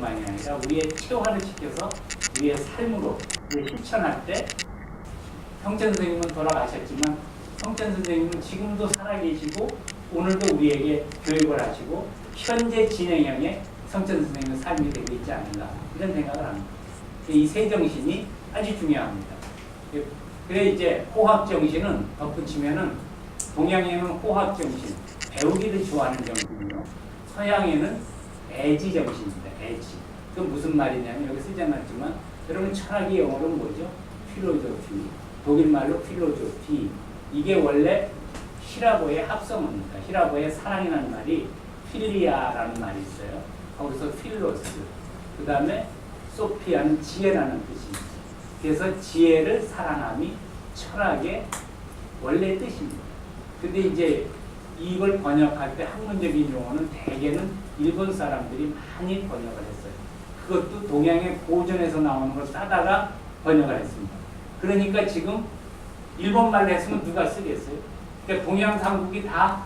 만이 아니라 우리의 체화를 시켜서 우리의 삶으로 실천할 때 성천 선생님은 돌아가셨지만 성천 선생님은 지금도 살아계시고 오늘도 우리에게 교육을 하시고 현재 진행형의 성천 선생님의 삶이 되고 있지 않는가 이런 생각을 합니다. 이 세 정신이 아주 중요합니다. 그래 이제 호학 정신은 덧붙이면은 동양에는 호학 정신, 배우기를 좋아하는 정신이요. 서양에는 애지 정신입니다. 애지. 그 무슨 말이냐면 여기 쓰지 않았지만 여러분 철학의 영어로는 뭐죠? 필로조피. 독일 말로 필로조피. 이게 원래 히라보의 합성어입니다. 히라보의 사랑이라는 말이 필리아라는 말이 있어요. 거기서 필로스. 그 다음에 소피아는 지혜라는 뜻입니다. 그래서 지혜를 사랑함이 철학의 원래 뜻입니다. 근데 이제 이걸 번역할 때 학문적인 용어는 대개는 일본 사람들이 많이 번역을 했어요. 그것도 동양의 고전에서 나오는 걸 따다가 번역을 했습니다. 그러니까 지금 일본 말로 했으면 누가 쓰겠어요? 그러니까 동양 삼국이 다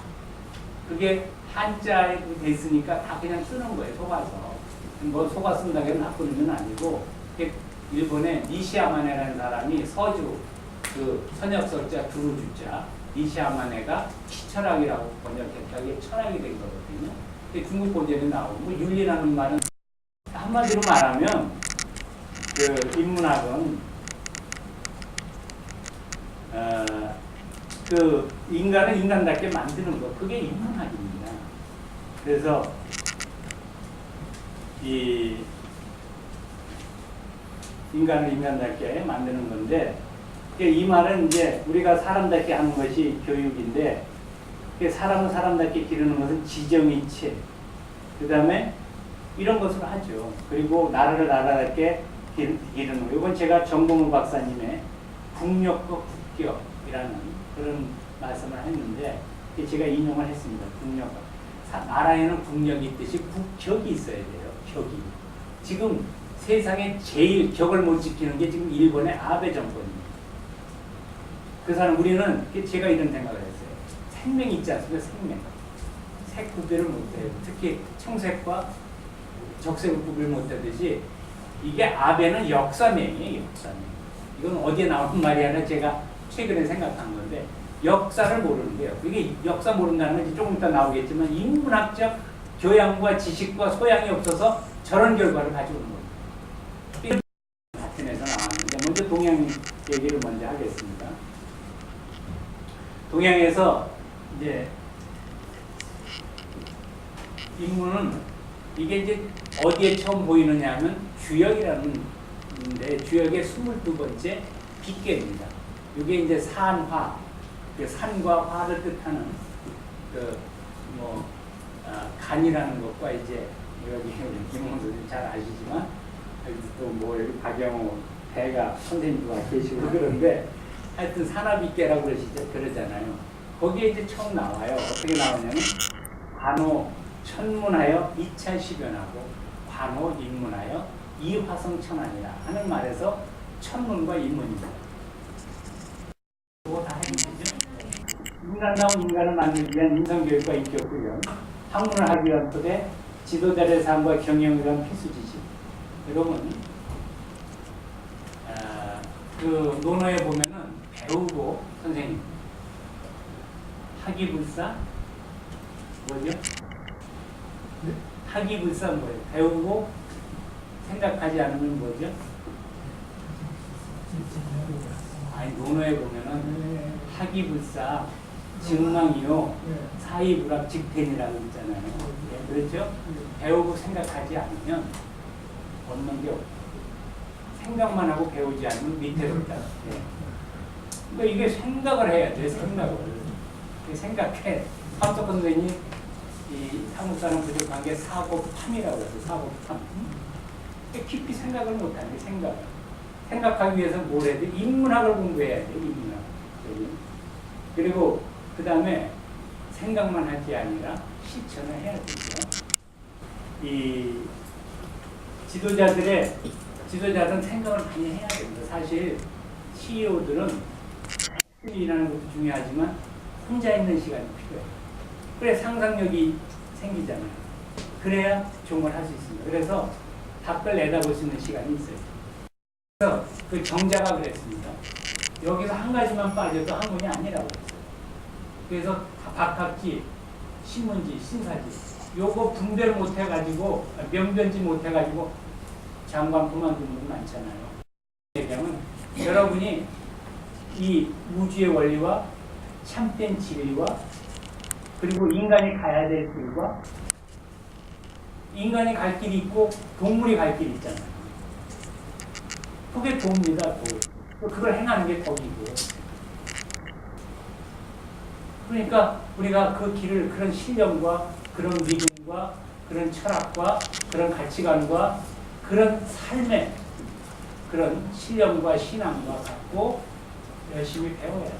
그게 한자에 됐으니까 다 그냥 쓰는 거예요. 속아서. 뭐 속아 쓴다고 해서 나쁜 의미는 아니고 일본의 니시야마네라는 사람이 서주 그 선역설자 두루주자 니시야마네가 시철학이라고 번역했다. 이게 철학이 된 거거든요. 중국 고전에 나오고 윤리라는 말은 한마디로 말하면 그 인문학은 그 인간을 인간답게 만드는 거 그게 인문학입니다. 그래서 이 인간을 인간답게 만드는 건데 이 말은 이제 우리가 사람답게 하는 것이 교육인데 사람을 사람답게 기르는 것은 지정이체 그 다음에 이런 것을 하죠. 그리고 나라를 나라답게 기르는 거. 이건 제가 정봉우 박사님의 국력과 국격이라는 그런 말씀을 했는데 제가 인용을 했습니다. 국력. 나라에는 국력이 있듯이 국격이 있어야 돼요. 격이. 지금 세상에 제일 격을 못 지키는 게 지금 일본의 아베 정권입니다. 그 사람 우리는 제가 이런 생각을 했어요. 생명이 있지 않습니까? 생명. 색 구별을 못해요. 특히 청색과 적색을 구별 못하듯이 이게 아베는 역사명이에요. 역사명. 이건 어디에 나오는 말이 아니라 제가 최근에 생각한 건데 역사를 모르는 거예요. 이게 역사 모른다는 건 조금 이따 나오겠지만 인문학적 교양과 지식과 소양이 없어서 저런 결과를 가져오는 거예요. 같은 에서 나왔는데 먼저 동양 얘기를 먼저 하겠습니다. 동양에서 이제 인문은 이게 이제 어디에 처음 보이느냐 하면 주역이라는데 주역의 22번째 빗계입니다. 이게 이제 산화, 산과 화를 뜻하는 간이라는 것과 이제 여기 김홍수님 잘 아시지만 또 뭐 여기 박영호 대가 선생님도 계시고 그런데 하여튼 산화빗계라고 그러잖아요. 거기에 이제 처음 나와요. 어떻게 나오냐면 관호 천문하여 이차시변하고 관호 인문하여 이화성천안이라 하는 말에서 천문과 인문입니다. 그거 다 해주시죠. 인간다운 인간을 만들기 위한 인성교육과 인격훈련, 학문을 하기 위한 토대, 지도자의 삶과 경영을 위한 필수 지식. 여러분, 그 논어에 보면은 배우고 선생님, 학이불사 뭐죠? 네? 학이불사 뭐예요? 배우고 생각하지 않으면 뭐죠? 아니 논어에 보면은 학이불사 증망이요 사이불합 직텐이라고 있잖아요. 네, 그렇죠? 배우고 생각하지 않으면 얻는 게 없고 생각만 하고 배우지 않으면 밑에서다. 네. 그러니까 이게 생각을 해야 돼. 생각을. 생각해. 함석 선생님이 이 한국사람 부족한 게 사고탐이라고 해서 사고탐. 깊이 생각을 못하는 게 생각. 생각하기 위해서 뭘 해야 돼? 인문학을 공부해야 돼. 인문학. 그리고 그 다음에 생각만 할 게 아니라 실천을 해야 되죠. 이 지도자들은 생각을 많이 해야 됩니다. 사실 CEO들은 일하는 것도 중요하지만 혼자 있는 시간이 필요해요. 그래 상상력이 생기잖아요. 그래야 좋은 걸 할 수 있습니다. 그래서 밖을 내다볼 수 있는 시간이 있어요. 그래서 그 정자가 그랬습니다. 여기서 한 가지만 빠져도 학문이 아니라고 했어요. 그래서 박학지, 신문지, 신사지 요거 분별 못해가지고 명변지 못해가지고 장관 그만두는 분 많잖아요. 얘기하면 여러분이 이 우주의 원리와 참된 진리와 그리고 인간이 가야 될 길과 인간이 갈 길이 있고 동물이 갈 길이 있잖아요. 그게 도입니다. 도. 그걸 행하는 게 덕이고. 그러니까 우리가 그 길을 그런 신념과 그런 믿음과 그런 철학과 그런 가치관과 그런 삶의 그런 신념과 신앙과 갖고 열심히 배워야 돼.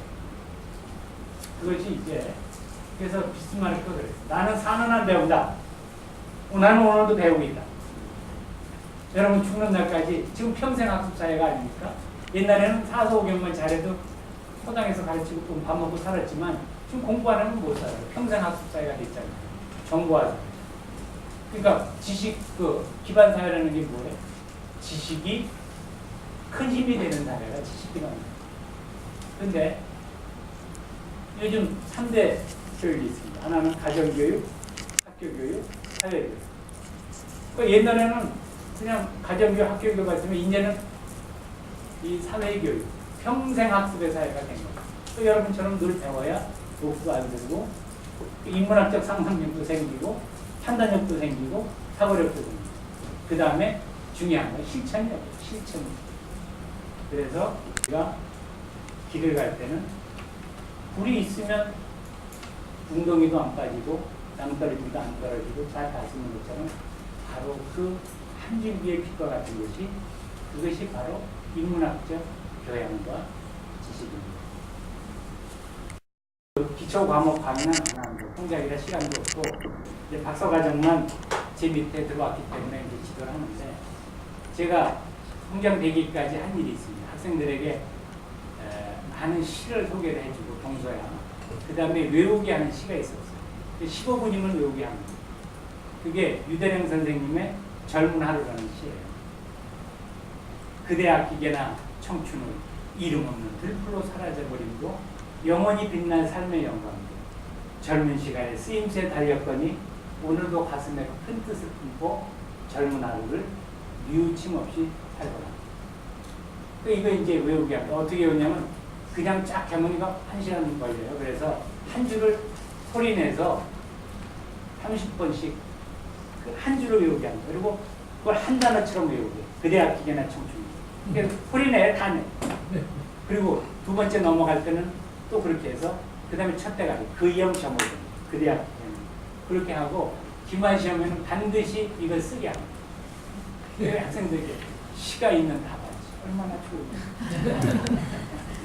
그것이 이제 그래서 비스마르크가 그랬어. 나는 사는 한 배운다. 나는 오늘도 배우고 있다. 여러분 죽는 날까지 지금 평생 학습 사회가 아닙니까? 옛날에는 4서 5경만 잘해도 포장에서 가르치고 밥 먹고 살았지만 지금 공부 안 하면 못 살아요. 평생 학습 사회가 됐잖아요. 정보화사. 그러니까 지식 기반 사회라는 게 뭐예요? 지식이 큰 힘이 되는 사회가 지식 기반 사회. 그런데 요즘 3대 교육이 있습니다. 하나는 가정교육, 학교교육, 사회교육. 그러니까 옛날에는 그냥 가정교육, 학교교육 같으면 이제는 이 사회교육, 평생학습의 사회가 된 거예요. 또 여러분처럼 늘 배워야 독도 안 들고 인문학적 상상력도 생기고 판단력도 생기고 사고력도 생기고 그 다음에 중요한 건 실천력, 실천력. 그래서 우리가 길을 갈 때는 불이 있으면 웅덩이도 안 빠지고 낭떠러지도 안 떨어지고 잘 가시는 것처럼 바로 그 한 줄기의 빛과 같은 것이 그것이 바로 인문학적 교양과 지식입니다. 기초 과목 강의는 안 합니다. 통장이라 시간도 없고 이제 박사과정만 제 밑에 들어왔기 때문에 이제 지도를 하는데 제가 통장되기까지 한 일이 있습니다. 학생들에게 많은 시를 소개를 해주고 동서야 그 다음에 외우게 하는 시가 있었어요. 15분이면 외우게 합니다. 그게 유대령 선생님의 젊은 하루라는 시예요. 그대 아끼게나 청춘은 이름 없는 들풀로 사라져버림도 영원히 빛날 삶의 영광도 젊은 시간에 쓰임새 달렸거니 오늘도 가슴에 큰 뜻을 품고 젊은 하루를 뉘우침 없이 살거라. 이거 이제 외우게 합니다. 어떻게 외우냐면 그냥 쫙 하면 이거 1시간 걸려요. 그래서 한 줄을 소리내서 30번씩 한 줄을 외우게 합니다. 그리고 그걸 한 단어처럼 외우게. 그대 아끼게나 청춘. 그러니까 소리내 다 내. 그리고 두 번째 넘어갈 때는 또 그렇게 해서 그 다음에 첫 대가리 그이형 점을 그대 아끼게나 그렇게 하고 기말 시험에는 반드시 이걸 쓰게 합니다. 학생들에게 시가 있는 답안지 얼마나 좋은지.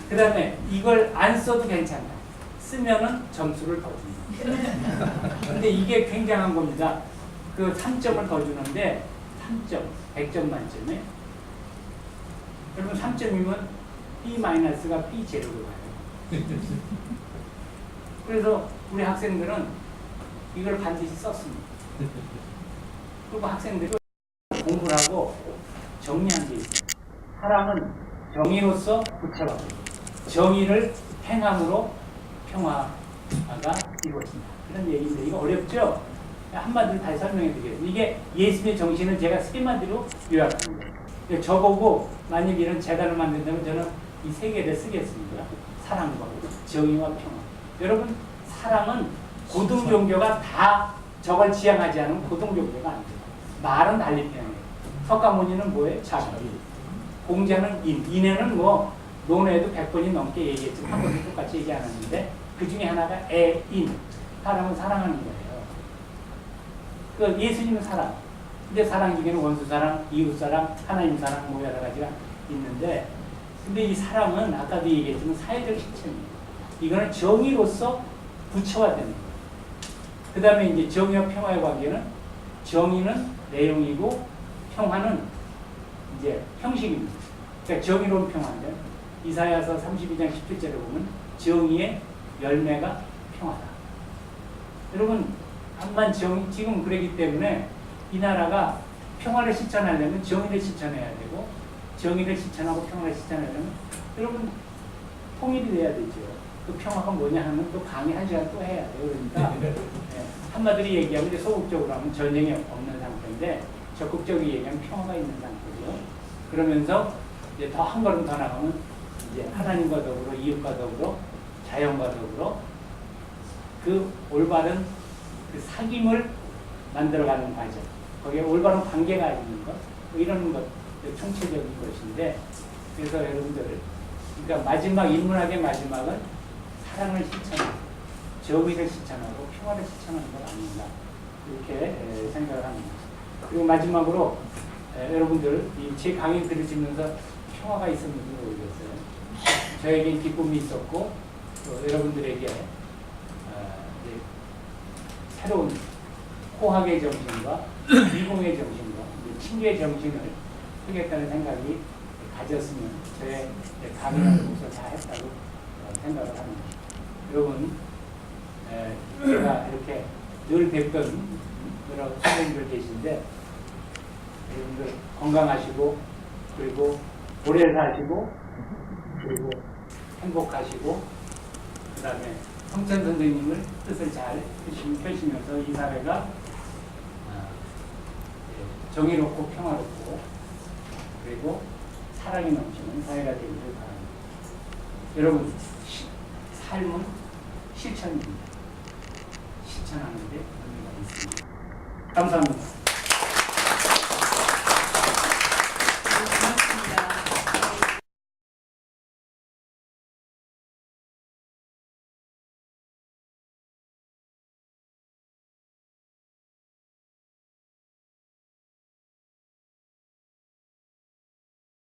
그 다음에 이걸 안 써도 괜찮다. 쓰면은 점수를 더 줍니다. 근데 이게 굉장한 겁니다. 그 3점을 더 주는데 3점, 100점 만점에 여러분 3점이면 B-가 B0로 가요. 그래서 우리 학생들은 이걸 반드시 썼습니다. 그리고 학생들이 공부를 하고 정리한 게 있어요. 사람은 정의로서 부처가 정의를 행함으로 평화가 이루어진다. 그런 얘기인데 이거 어렵죠? 한마디로 다시 설명해 드리겠습니다. 이게 예수님의 정신을 제가 세 마디로 요약합니다. 저보고 만약 이런 재단을 만든다면 저는 이 세 개를 쓰겠습니다. 사랑과 정의와 평화. 여러분 사랑은 고등 종교가 다 저걸 지향하지 않으면 고등 종교가 안 돼요. 말은 달리 표현해요. 석가모니는 뭐예요? 자비. 공자는 인. 인에는 뭐 논에도 100번이 넘게 얘기했지만 한 번도 똑같이 얘기 안 하는데 그 중에 하나가 애인. 사람은 사랑하는 거예요. 그 예수님은 사랑. 근데 사랑 중에는 원수 사랑, 이웃 사랑, 하나님 사랑 뭐 여러 가지가 있는데 근데 이 사랑은 아까도 얘기했지만 사회적 실천이에요. 이거는 정의로서 부처화되는 거예요. 그 다음에 이제 정의와 평화의 관계는 정의는 내용이고 평화는 이제 형식입니다. 그러니까 정의로운 평화인데 이사야서 32장 10절에 보면 정의의 열매가 평화다. 여러분 암만 정의 지금 그러기 때문에 이 나라가 평화를 실천하려면 정의를 실천해야 되고, 정의를 실천하고 평화를 실천하려면 여러분 통일이 돼야 되죠. 그 평화가 뭐냐 하면 또 강의 1시간 또 해야 돼요. 그러니까 한마디로 얘기하면 이제 소극적으로 하면 전쟁이 없는 상태인데, 적극적으로 얘기하면 평화가 있는 상태죠. 그러면서 이제 더 한 걸음 더 나가면 이제 하나님과 더불어 이웃과 더불어 자연과 더불어 그 올바른 그 사귐을 만들어가는 과정, 거기에 올바른 관계가 있는 것, 뭐 이런 것 총체적인 것인데, 그래서 여러분들 그러니까 마지막 인문학의 마지막은 사랑을 실천하고 정의를 실천하고 평화를 실천하는 것 아닌가 이렇게 생각을 합니다. 그리고 마지막으로 여러분들 제 강의 들으시면서 평화가 있었는지 모르겠어요. 저에게 기쁨이 있었고 또 여러분들에게 새로운 호학의 정신과 미공의 정신과 친교의 정신을 하겠다는 생각이 가졌으면 저의 강의하는 것을 다 했다고 생각을 합니다. 여러분, 제가 이렇게 늘 뵙던 여러 선생님들 계신데 여러분들 건강하시고 그리고 오래 사시고 그리고 행복하시고 그 다음에 성천 선생님을 뜻을 잘 펴시면서 이 사회가 정의롭고 평화롭고 그리고 사랑이 넘치는 사회가 되기를 바랍니다. 여러분, 삶은 실천입니다. 실천하는 데 의미가 있습니다. 감사합니다.